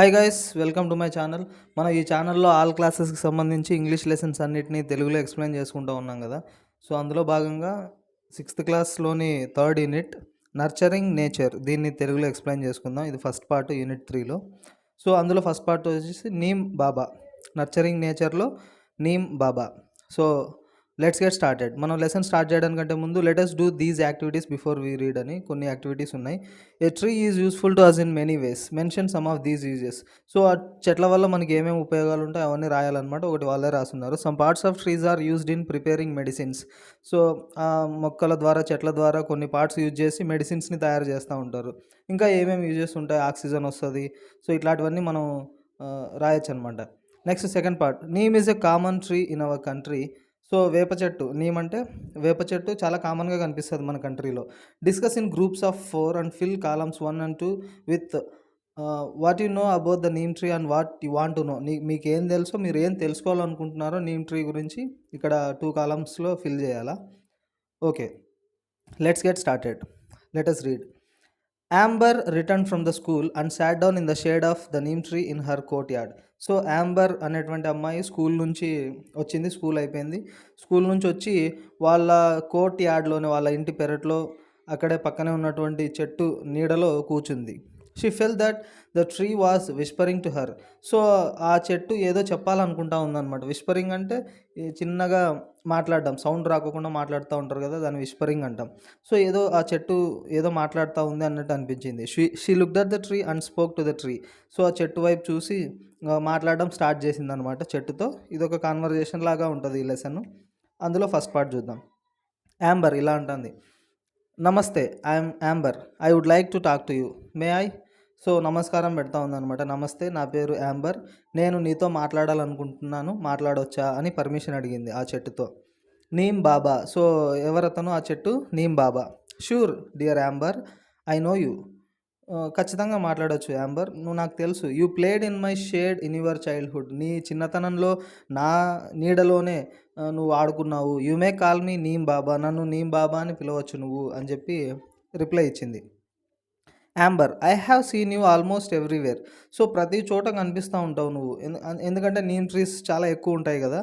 Hi guys, welcome to my channel. మనం ఈ ఛానల్లో ఆల్ క్లాసెస్కి సంబంధించి ఇంగ్లీష్ లెసన్స్ అన్నిటినీ తెలుగులో ఎక్స్ప్లెయిన్ చేసుకుంటూ ఉన్నాం కదా. సో అందులో భాగంగా 6th క్లాస్లోని 3rd unit nurturing nature, దీన్ని తెలుగులో ఎక్స్ప్లెయిన్ చేసుకుందాం. ఇది ఫస్ట్ పార్ట్ యూనిట్ 3లో. సో అందులో ఫస్ట్ పార్ట్ వచ్చేసి నీమ్ బాబా, నర్చరింగ్ నేచర్లో neem Baba. So let's get started. మనం లెసన్ స్టార్ట్ చేయడానికంటే ముందు let us do these activities before we read అని కొన్ని యాక్టివిటీస్ ఉన్నాయి. A tree is useful to us in many ways, mention some of these uses. So ఆ చెట్ల వల్ల మనకి ఏమేమి ఉపయోగాలు ఉంటాయి అవన్నీ రాయాలన్నమాట. ఒకటి వాళ్ళే రాస్తున్నారు. Some parts of trees are used in preparing medicines. So ఆ మొక్కల ద్వారా, చెట్ల ద్వారా కొన్ని పార్ట్స్ యూజ్ చేసి మెడిసిన్స్ని తయారు చేస్తూ ఉంటారు. ఇంకా ఏమేమి యూజెస్ ఉంటాయి, ఆక్సిజన్ వస్తుంది. సో ఇట్లాంటివన్నీ మనం రాయొచ్చు అనమాట. Next second part, neem is a common tree in our country. So వేప చెట్టు, నీమ్ అంటే వేప చెట్టు చాలా కామన్గా కనిపిస్తుంది మన కంట్రీలో. Discuss in groups of 4 and fill columns 1 and 2 with what you know about the neem tree and what you want to know. మీకు ఏం తెలుసో, మీరు ఏం తెలుసుకోవాలనుకుంటున్నారో నీమ్ ట్రీ గురించి ఇక్కడ 2 కాలమ్స్లో ఫిల్ చేయాలా. Okay, let's get started. Let us read. Amber return from the school and sat down in the shade of the neem tree in her court yard. So Amber అనేటువంటి అమ్మాయి స్కూల్ నుంచి వచ్చింది, స్కూల్ అయిపోయింది. School నుంచి వచ్చి వాళ్ళ కోర్ట్ యార్డ్లోనే, వాళ్ళ ఇంటి పెరట్లో అక్కడే పక్కనే ఉన్నటువంటి చెట్టు నీడలో కూర్చుంది. She full that the tree was whispering to her. So ఆ చెట్టు ఏదో చెప్పాలనుకుంటా ఉందన్నమాట. విస్పరింగ్ అంటే చిన్నగా మాట్లాడడం, సౌండ్ రాకుండా మాట్లాడుతూ ఉంటారు కదా, దాన్ని విస్పరింగ్ అంటాం. సో ఏదో ఆ చెట్టు ఏదో మాట్లాడుతూ ఉంది అన్నట్టు అనిపించింది. She looked at the tree and spoke to the tree. So ఆ చెట్టు వైపు చూసి మాట్లాడడం స్టార్ట్ చేసింది అనమాట చెట్టుతో. ఇది ఒక కాన్వర్జేషన్ లాగా ఉంటుంది ఈ లెసన్. అందులో ఫస్ట్ పార్ట్ చూద్దాం. యాంబర్ ఇలా అంటుంది, నమస్తే, I'm Amber, I would like to talk to you, may I. So నమస్కారం పెడతా ఉందన్నమాట. నమస్తే, నా పేరు యాంబర్, నేను నీతో మాట్లాడాలనుకుంటున్నాను, మాట్లాడవచ్చా అని పర్మిషన్ అడిగింది ఆ చెట్టుతో. నీమ్ బాబా, సో ఎవరతను, ఆ చెట్టు neem baba. Sure dear Amber, I know you, ఖచ్చితంగా మాట్లాడవచ్చు యాంబర్, నువ్వు నాకు తెలుసు. You played in my shade in your childhood, నీ చిన్నతనంలో నా నీడలోనే నువ్వు ఆడుకున్నావు. You may call me neem baba, నన్ను నీమ్ బాబా అని పిలవచ్చు నువ్వు అని చెప్పి రిప్లై ఇచ్చింది. Amber, I have seen you almost everywhere. So ప్రతి చోట కనిపిస్తూ ఉంటావు నువ్వు, ఎందుకంటే నీమ్ ట్రీస్ చాలా ఎక్కువ ఉంటాయి కదా.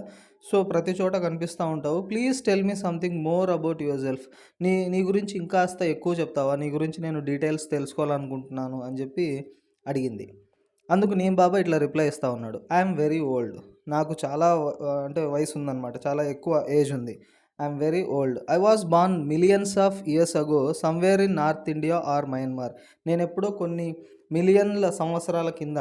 సో ప్రతి చోట కనిపిస్తూ ఉంటావు. Please tell me something more about your self. నీ గురించి ఇంకాస్త ఎక్కువ చెప్తావా, నీ గురించి నేను డీటెయిల్స్ తెలుసుకోవాలనుకుంటున్నాను అని చెప్పి అడిగింది. అందుకు నీమ్ బాబా ఇట్లా రిప్లై ఇస్తూ ఉన్నాడు. ఐఎమ్ వెరీ ఓల్డ్, నాకు చాలా అంటే వయసు ఉందన్నమాట, చాలా ఎక్కువ ఏజ్ ఉంది. I'm very old. I was born millions of years ago somewhere in north India or Myanmar. నేను ఎప్పుడో కొన్ని మిలియన్ల సంవత్సరాల కింద,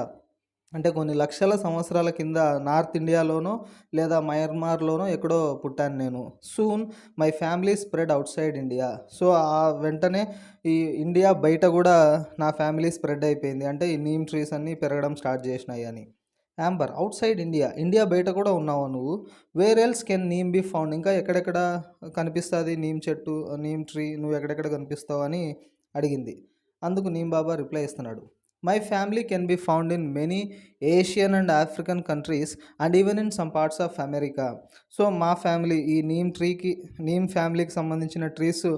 అంటే కొన్ని లక్షల సంవత్సరాల కింద నార్త్ ఇండియాలోనో లేదా మయన్మార్లోనో ఎక్కడో పుట్టాను నేను. Soon my family spread out side India. So ఆ వెంటనే ఈ ఇండియా బయట కూడా నా ఫ్యామిలీ స్ప్రెడ్ అయిపోయింది, అంటే ఈ నీమ్ ట్రీస్ అన్నీ పెరగడం స్టార్ట్ చేసినాయి అని. Amber, out side India, India బయట కూడా ఉన్నావు నువ్వు. Where else can neem be found, ఇంకా ఎక్కడెక్కడ కనిపిస్తుంది నీమ్ చెట్టు, నీమ్ ట్రీ, నువ్వు ఎక్కడెక్కడ కనిపిస్తావు అని అడిగింది. అందుకు నీమ్ బాబా రిప్లై ఇస్తున్నాడు. My family can be found in many Asian and African countries and even in some parts of America. So మా ఫ్యామిలీ, ఈ నీమ్ ఫ్యామిలీకి సంబంధించిన ట్రీస్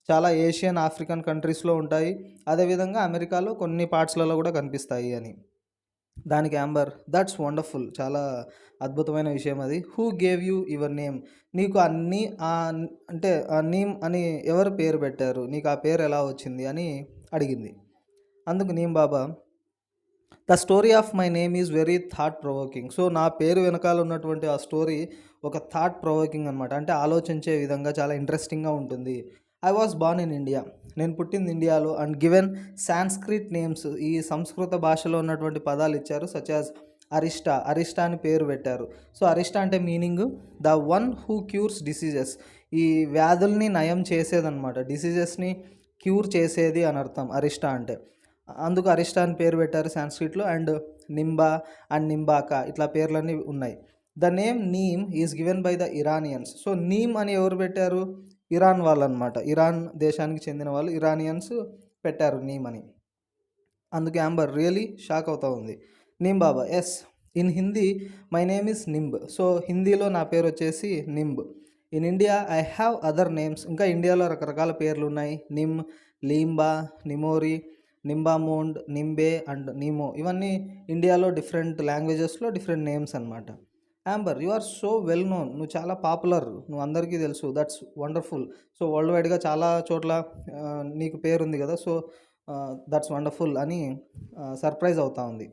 చాలా ఏషియన్, ఆఫ్రికన్ కంట్రీస్లో ఉంటాయి, అదేవిధంగా అమెరికాలో కొన్ని పార్ట్స్లలో కూడా కనిపిస్తాయి అని. దానికి యాంబర్, దట్స్ వండర్ఫుల్, చాలా అద్భుతమైన విషయం అది. Who gave you your name, నీకు అన్నీ అంటే ఆ నేమ్ అని ఎవరు పేరు పెట్టారు, నీకు ఆ పేరు ఎలా వచ్చింది అని అడిగింది. అందుకు neem Baba, the story of my name is very thought provoking. So నా పేరు వెనకాల ఉన్నటువంటి ఆ స్టోరీ ఒక థాట్ ప్రొవోకింగ్ అనమాట, అంటే ఆలోచించే విధంగా చాలా ఇంట్రెస్టింగ్గా ఉంటుంది. I was born in India, నేను పుట్టింది ఇండియాలో. అండ్ గివెన్ సాంస్క్రిట్ నేమ్స్, ఈ సంస్కృత భాషలో ఉన్నటువంటి పదాలు ఇచ్చారు. సచ్ యాజ్ అరిష్టా, అరిష్టా అని పేరు పెట్టారు. సో అరిష్టా అంటే meaning the one who cures diseases, ఈ వ్యాధుల్ని నయం చేసేదన్నమాట, డిసీజెస్ని క్యూర్ చేసేది అని అర్థం అరిష్టా అంటే. అందుకు అరిష్టా అని పేరు పెట్టారు సాంస్క్రిట్లో. అండ్ నింబా అండ్ నింబాకా ఇట్లా పేర్లన్నీ ఉన్నాయి. The name neem is given by the Iranians. So neem అని ఎవరు పెట్టారు, ఇరాన్ వాళ్ళు అనమాట, ఇరాన్ దేశానికి చెందిన వాళ్ళు, ఇరానియన్స్ పెట్టారు నీమ్ అని. అందుకే యాంబర్ రియలీ షాక్ అవుతూ ఉంది. నీమ్ బాబా, yes, in Hindi my name is nimb. So హిందీలో నా పేరు వచ్చేసి nimb. In India I have other names, ఇంకా ఇండియాలో రకరకాల పేర్లు ఉన్నాయి. నిమ్, లీంబా, నిమోరి, నింబామోండ్, నింబే అండ్ నీమో ఇవన్నీ ఇండియాలో డిఫరెంట్ లాంగ్వేజెస్లో డిఫరెంట్ నేమ్స్ అనమాట. Amber, you are so well known, నువ్వు చాలా పాపులర్, నువ్వు అందరికీ తెలుసు, దట్స్ వండర్ఫుల్. సో వరల్డ్ వైడ్గా చాలా చోట్ల నీకు పేరుంది కదా, సో దట్స్ వండర్ఫుల్ అని సర్ప్రైజ్ అవుతా ఉంది.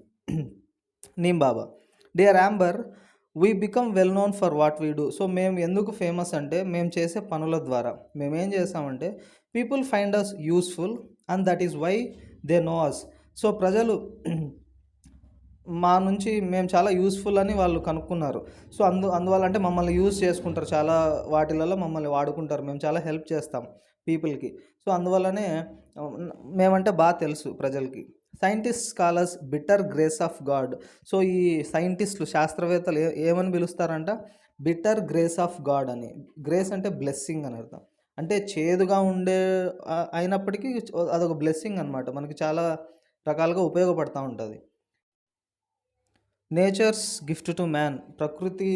నీమ్ బాబా, dear Amber, we become well known for what we do. So మేము ఎందుకు ఫేమస్ అంటే మేము చేసే పనుల ద్వారా. మేము ఏం చేస్తామంటే people find us useful and that is why they know us. So ప్రజలు మా నుంచి మేము చాలా యూస్ఫుల్ అని వాళ్ళు కనుక్కున్నారు. సో అందువల్ల అంటే మమ్మల్ని యూజ్ చేసుకుంటారు, చాలా వాటిలలో మమ్మల్ని వాడుకుంటారు, మేము చాలా హెల్ప్ చేస్తాం పీపుల్కి. సో అందువల్లనే మేమంటే బాగా తెలుసు ప్రజలకి. Scientist scholars bitter grace of God. So ఈ సైంటిస్టులు శాస్త్రవేత్తలు ఏమని పిలుస్తారంట, బిటర్ గ్రేస్ ఆఫ్ గాడ్ అని. గ్రేస్ అంటే బ్లెస్సింగ్ అని అర్థం. అంటే చేదుగా ఉండే అయినప్పటికీ అదొక బ్లెస్సింగ్ అనమాట, మనకి చాలా రకాలుగా ఉపయోగపడుతూ ఉంటుంది. నేచర్స్ గిఫ్ట్ టు మ్యాన్, ప్రకృతి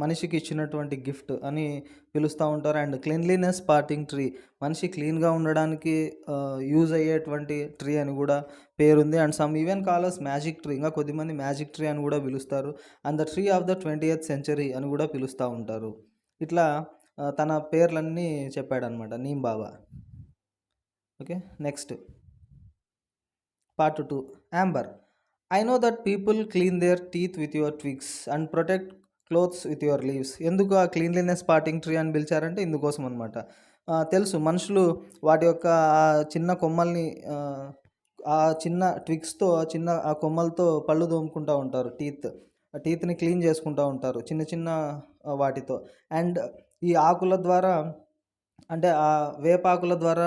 మనిషికి ఇచ్చినటువంటి గిఫ్ట్ అని పిలుస్తూ ఉంటారు. అండ్ క్లీన్లీనెస్ పార్టింగ్ ట్రీ, మనిషి క్లీన్గా ఉండడానికి యూజ్ అయ్యేటువంటి ట్రీ అని కూడా పేరుంది. And some even callers magic tree, ఇంకా కొద్దిమంది మ్యాజిక్ ట్రీ అని కూడా పిలుస్తారు. And the tree of the 20th century అని కూడా పిలుస్తూ ఉంటారు. ఇట్లా తన పేర్లన్నీ చెప్పాడనమాట neem Baba. Okay, next part 2. Amber, I know that people clean there teeth with your twigs and protect clothes with your leaves. ఎందుకు ఆ క్లీన్లీనెస్ పార్టింగ్ ట్రీ అని పిలిచారంటే ఇందుకోసం అనమాట. తెలుసు మనుషులు వాటి యొక్క చిన్న కొమ్మల్ని ఆ చిన్న ట్విగ్స్తో చిన్న ఆ కొమ్మలతో పళ్ళు తోముకుంటూ ఉంటారు, టీత్ని క్లీన్ చేసుకుంటూ ఉంటారు చిన్న చిన్న వాటితో. అండ్ ఈ ఆకుల ద్వారా అంటే ఆ వేపాకుల ద్వారా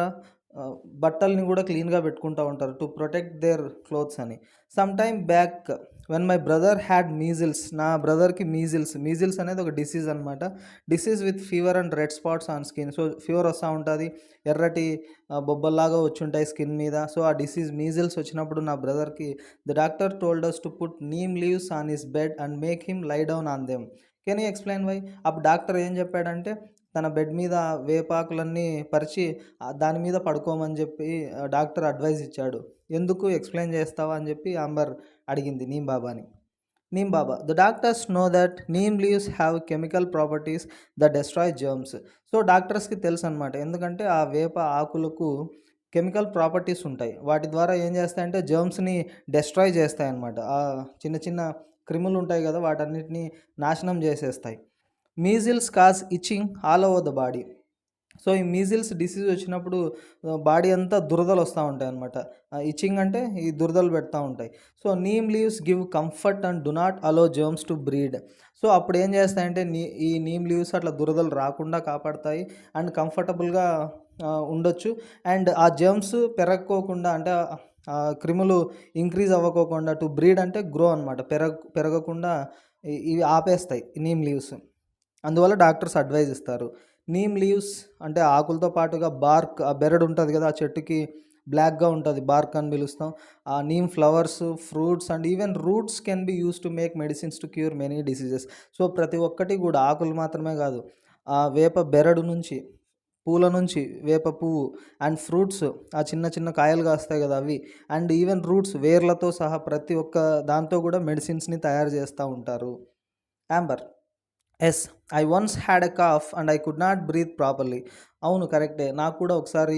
బట్టల్ని కూడా క్లీన్గా పెట్టుకుంటూ ఉంటారు టు ప్రొటెక్ట్ దేర్ క్లోత్స్ అని. Some time back when my brother had measles, నా బ్రదర్కి మీజిల్స్ అనేది ఒక డిసీజ్ అనమాట. Disease with fever and red spots on skin. So fever వస్తూ ఉంటుంది, ఎర్రటి బొబ్బల్లాగా వచ్చి ఉంటాయి స్కిన్ మీద. సో ఆ డిసీజ్ మీజిల్స్ వచ్చినప్పుడు నా బ్రదర్కి the doctor told us to put neem leaves on his bed and make him lie down on them. Can you explain why? అప్పుడు డాక్టర్ ఏం చెప్పాడంటే తన బెడ్ మీద వేపాకులన్నీ పరిచి దాని మీద పడుకోమని చెప్పి డాక్టర్ అడ్వైజ్ ఇచ్చాడు. ఎందుకు ఎక్స్ప్లెయిన్ చేస్తావా అని చెప్పి అంబర్ అడిగింది నీమ్ బాబాని. Neem Baba, the doctors know that neem leaves have chemical properties the destroy germs. So డాక్టర్స్కి తెలుసు అనమాట, ఎందుకంటే ఆ వేప ఆకులకు కెమికల్ ప్రాపర్టీస్ ఉంటాయి, వాటి ద్వారా ఏం చేస్తాయంటే జర్మ్స్ని డెస్ట్రాయ్ చేస్తాయి అనమాట. ఆ చిన్న చిన్న క్రిములు ఉంటాయి కదా, వాటన్నిటిని నాశనం చేసేస్తాయి. Measles cause itching all over the body. So ఈ మీజిల్స్ డిసీజ్ వచ్చినప్పుడు బాడీ అంతా దురదలు వస్తూ ఉంటాయి అనమాట. ఇచ్చింగ్ అంటే ఈ దురదలు పెడతా ఉంటాయి. So neem leaves give comfort and do not allow germs to breed. So అప్పుడు ఏం చేస్తాయంటే ఈ నీమ్ లీవ్స్ అట్లా దురదలు రాకుండా కాపాడతాయి అండ్ కంఫర్టబుల్గా ఉండొచ్చు. అండ్ ఆ జర్మ్స్ పెరగకోకుండా అంటే క్రిములు ఇంక్రీజ్ అవ్వకోకుండా, టు బ్రీడ్ అంటే గ్రో అనమాట, పెరగకుండా ఇవి ఆపేస్తాయి నీమ్ లీవ్స్. అందువల్ల డాక్టర్స్ అడ్వైజ్ ఇస్తారు. నీమ్ లీవ్స్ అంటే ఆకులతో పాటుగా బార్క్, ఆ బెరడు ఉంటుంది కదా, ఆ చెట్టుకి బ్లాక్గా ఉంటుంది, బార్క్ అని పిలుస్తాం. ఆ neem flowers, fruits and even roots can be use to make medicines to cure many diseases. So ప్రతి ఒక్కటి కూడా ఆకులు మాత్రమే కాదు, ఆ వేప బెరడు నుంచి, పూల నుంచి వేప పువ్వు అండ్ ఫ్రూట్స్, ఆ చిన్న చిన్న కాయలు కాస్తాయి కదా అవి, అండ్ ఈవెన్ రూట్స్ వేర్లతో సహా ప్రతి ఒక్క దాంతో కూడా మెడిసిన్స్ని తయారు చేస్తూ ఉంటారు. Amber, yes, I once had a cough and I could not breathe properly. అవును కరెక్టే, నాకు కూడా ఒకసారి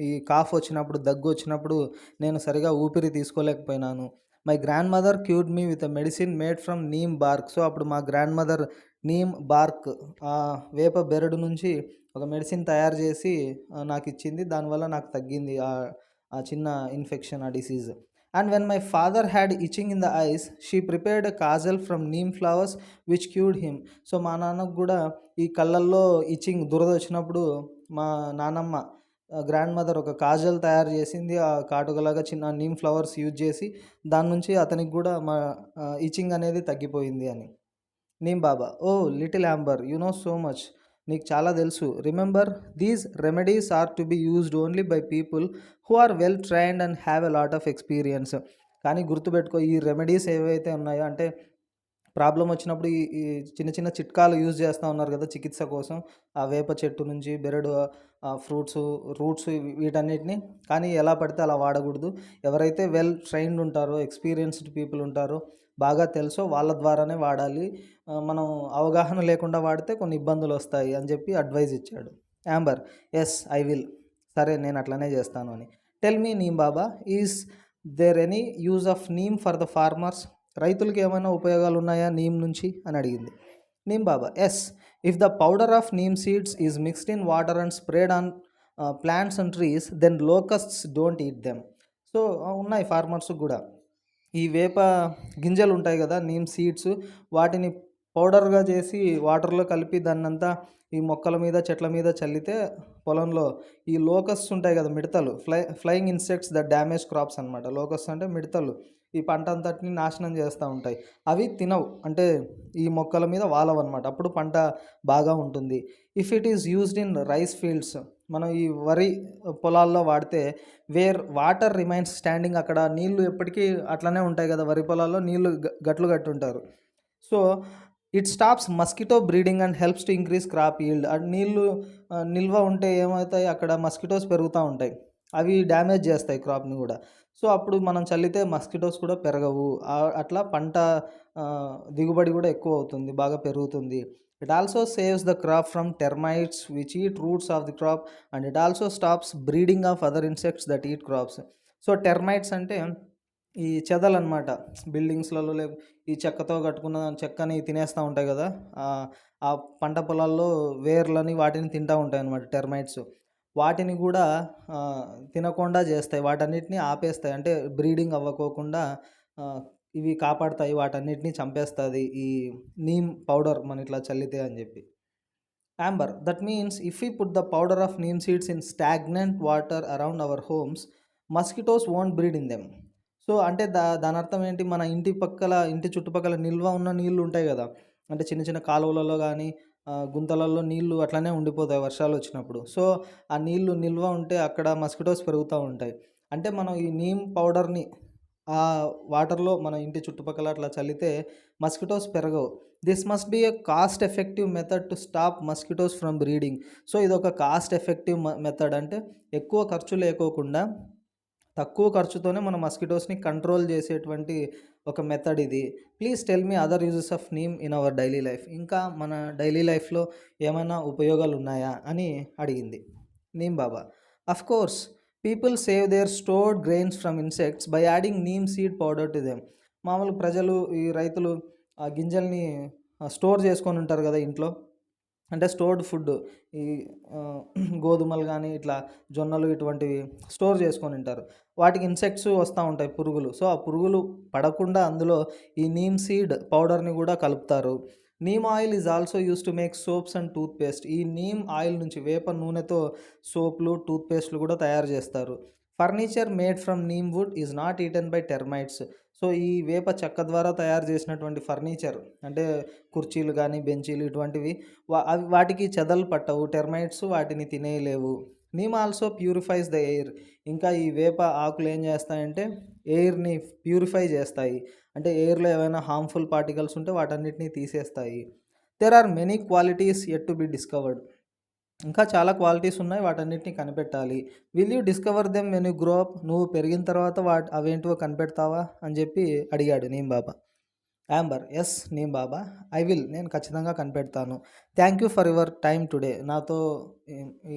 ఈ కాఫ్ వచ్చినప్పుడు, దగ్గు వచ్చినప్పుడు నేను సరిగా ఊపిరి తీసుకోలేకపోయినాను. My grandmother cured me with a medicine made from neem bark. So అప్పుడు మా గ్రాండ్ మదర్ నీమ్ బార్క్, ఆ వేప బెరడు నుంచి ఒక మెడిసిన్ తయారు చేసి నాకు ఇచ్చింది, దానివల్ల నాకు తగ్గింది ఆ చిన్న ఇన్ఫెక్షన్, ఆ disease. And when my father had itching in the ice, she prepared a Kajal from neem flowers which cured him. So మా నాన్నకు కూడా ఈ కళ్ళల్లో ఇచింగ్, దురద వచ్చినప్పుడు మా నానమ్మ గ్రాండ్ మదర్ ఒక కాజల్ తయారు చేసింది, ఆ కాటుకలాగా చిన్న నీమ్ ఫ్లవర్స్ యూజ్ చేసి, దాని నుంచి అతనికి కూడా మా ఇచింగ్ అనేది తగ్గిపోయింది అని. Neem Baba, oh little Amber, you know so much, నీకు చాలా తెలుసు. Remember these remedies are to be used only by people who are well trained and have a lot of experience. కానీ గుర్తుపెట్టుకో, ఈ రెమెడీస్ ఏవైతే ఉన్నాయో అంటే ప్రాబ్లమ్ వచ్చినప్పుడు ఈ ఈ చిన్న చిన్న చిట్కాలు యూజ్ చేస్తా ఉన్నారు కదా చికిత్స కోసం. ఆ వేప చెట్టు నుంచి బెరడు ఫ్రూట్సు, రూట్స్ వీటన్నిటిని. కానీ ఎలా పడితే అలా వాడకూడదు. ఎవరైతే వెల్ ట్రైన్డ్ ఉంటారో, ఎక్స్‌పీరియన్స్‌డ్ పీపుల్ ఉంటారో, బాగా తెలుసో వాళ్ళ ద్వారానే వాడాలి. మనం అవగాహన లేకుండా వాడితే కొన్ని ఇబ్బందులొస్తాయి అని చెప్పి అడ్వైజ్ ఇచ్చాడు. Amber: yes, I will. సరే, నేను అట్లనే చేస్తాను అని. Tell me neem baba, is there any use of neem for the farmers? రైతులకి ఏమైనా ఉపయోగాలు ఉన్నాయా నీమ్ నుంచి అని అడిగింది. నీమ్ బాబా: yes, if the powder of neem seeds is mixed in water and sprayed on plants and trees, then locusts don't eat them. So ఉన్నాయి farmers కూడా. ఈ వేప గింజలు ఉంటాయి కదా, నీమ్ సీడ్స్, వాటిని పౌడర్గా చేసి వాటర్లో కలిపి దాన్నంతా ఈ మొక్కల మీద చెట్ల మీద చల్లితే పొలంలో ఈ లోకస్ట్స్ ఉంటాయి కదా, మిడతలు, flying insects that damage crops అనమాట. లోకస్ట్స్ అంటే మిడతలు, ఈ పంట అంతటిని నాశనం చేస్తూ ఉంటాయి. అవి తినవు, అంటే ఈ మొక్కల మీద వాలవన్నమాట. అప్పుడు పంట బాగా ఉంటుంది. If it is used in rice fields, మనం ఈ వరి పొలాల్లో వాడితే, వేర్ వాటర్ రిమైన్స్ స్టాండింగ్, అక్కడ నీళ్లు ఎప్పటికీ అట్లనే ఉంటాయి కదా, వరి పొలాల్లో నీళ్లు గట్లు కట్టి ఉంటారు. So it stops mosquito breeding and helps to increase crop yield. నీళ్లు నిల్వ ఉంటే ఏమవుతాయి, అక్కడ మస్కిటోస్ పెరుగుతూ ఉంటాయి, అవి డ్యామేజ్ చేస్తాయి క్రాప్ని కూడా. సో అప్పుడు మనం చల్లితే మస్కిటోస్ కూడా పెరగవు, అట్లా పంట దిగుబడి కూడా ఎక్కువ అవుతుంది, బాగా పెరుగుతుంది. It also saves the crop from termites which eat roots of the crop, and it also stops breeding of other insects that eat crops. So termites అంటే ఈ చెదలనమాట, బిల్డింగ్స్లలో ఈ చెక్కతో కట్టుకున్న చెక్కని తినేస్తూ ఉంటాయి కదా, ఆ పంట పొలాల్లో వేర్లని వాటిని తింటూ ఉంటాయి అన్నమాట టెర్మైట్స్. వాటిని కూడా తినకుండా చేస్తాయి, వాటన్నిటిని ఆపేస్తాయి, అంటే బ్రీడింగ్ అవ్వకోకుండా ఇవి కాపాడుతాయి, వాటన్నిటిని చంపేస్తుంది ఈ నీమ్ పౌడర్ మన ఇట్లా చల్లితే అని చెప్పి. Amber: that means if we put the powder of neem seeds in stagnant water around our homes, mosquitoes won't breed in them. So అంటే దాని అర్థం ఏంటి, మన ఇంటి చుట్టుపక్కల నిల్వ ఉన్న నీళ్ళు ఉంటాయి కదా, అంటే చిన్న చిన్న కాలువలలో కానీ గుంతలలో నీళ్లు అట్లనే ఉండిపోతాయి వర్షాలు వచ్చినప్పుడు. సో ఆ నీళ్లు నిల్వ ఉంటే అక్కడ మస్కిటోస్ పెరుగుతూ ఉంటాయి. అంటే మనం ఈ నీమ్ పౌడర్ని ఆ వాటర్లో మన ఇంటి చుట్టుపక్కల అట్లా చల్లితే మస్కిటోస్ పెరగవు. This must be a cost effective method to stop mosquitoes from breeding. So ఇది ఒక కాస్ట్ ఎఫెక్టివ్ మెథడ్, అంటే ఎక్కువ ఖర్చు లేకోకుండా తక్కువ ఖర్చుతోనే మన మస్కిటోస్ని కంట్రోల్ చేసేటువంటి ఒక మెథడ్ ఇది. Please tell me other uses of neem in our daily life. ఇంకా మన డైలీ లైఫ్లో ఏమైనా ఉపయోగాలు ఉన్నాయా అని అడిగింది. నీమ్ బాబా: of course, people save there stored grains from insects by adding neem seed powder to them. మామూలు ప్రజలు, ఈ రైతులు ఆ గింజల్ని స్టోర్ చేసుకొని ఉంటారు కదా ఇంట్లో, అంటే స్టోర్డ్ ఫుడ్, ఈ గోధుమలు కానీ ఇట్లా జొన్నలు ఇటువంటివి స్టోర్ చేసుకొని ఉంటారు. వాటికి ఇన్సెక్ట్స్ వస్తూ ఉంటాయి, పురుగులు. సో ఆ పురుగులు పడకుండా అందులో ఈ నీమ్ సీడ్ పౌడర్ని కూడా కలుపుతారు. Neem oil is also use to make soaps and toothpaste. ఈ నీమ్ ఆయిల్ నుంచి, వేప నూనెతో సోప్లు, టూత్పేస్ట్లు కూడా తయారు చేస్తారు. Furniture made from neem wood is not eaten by termites. So ఈ వేప చెక్క ద్వారా తయారు చేసినటువంటి ఫర్నిచర్, అంటే కుర్చీలు కానీ బెంచీలు ఇటువంటివి, వాటికి చెదలు పట్టవు, టెర్మైట్స్ వాటిని తినేయలేవు. Neem also purifies the air. ఇంకా ఈ వేప ఆకులు ఏం చేస్తాయంటే ఎయిర్ని ప్యూరిఫై చేస్తాయి, అంటే ఎయిర్లో ఏమైనా హార్మ్ఫుల్ పార్టికల్స్ ఉంటే వాటన్నిటిని తీసేస్తాయి. There are many qualities yet to be discovered. ఇంకా చాలా క్వాలిటీస్ ఉన్నాయి, వాటన్నిటిని కనిపెట్టాలి. Will you discover them when you grow up. నువ్వు పెరిగిన తర్వాత అవేంటివో కనిపెడతావా అని చెప్పి అడిగాడు neem baba. Amber: yes neem baba, I will. నేను ఖచ్చితంగా కనిపెడతాను. Thank you for your time today. నాతో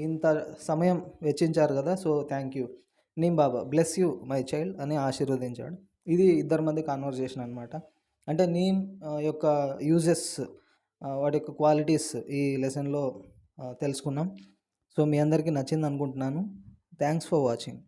ఇంత సమయం వెచ్చించారు కదా, so thank you. Neem baba: bless you my child అని ఆశీర్వదించాడు. ఇది ఇద్దరి మధ్య కాన్వర్జేషన్ అనమాట. అంటే నీమ్ యొక్క యూజెస్, వాటి యొక్క క్వాలిటీస్ ఈ లెసన్లో తెలుసుకున్నాం. సో మీ అందరికీ నచ్చింది అనుకుంటున్నాను. Thanks for watching.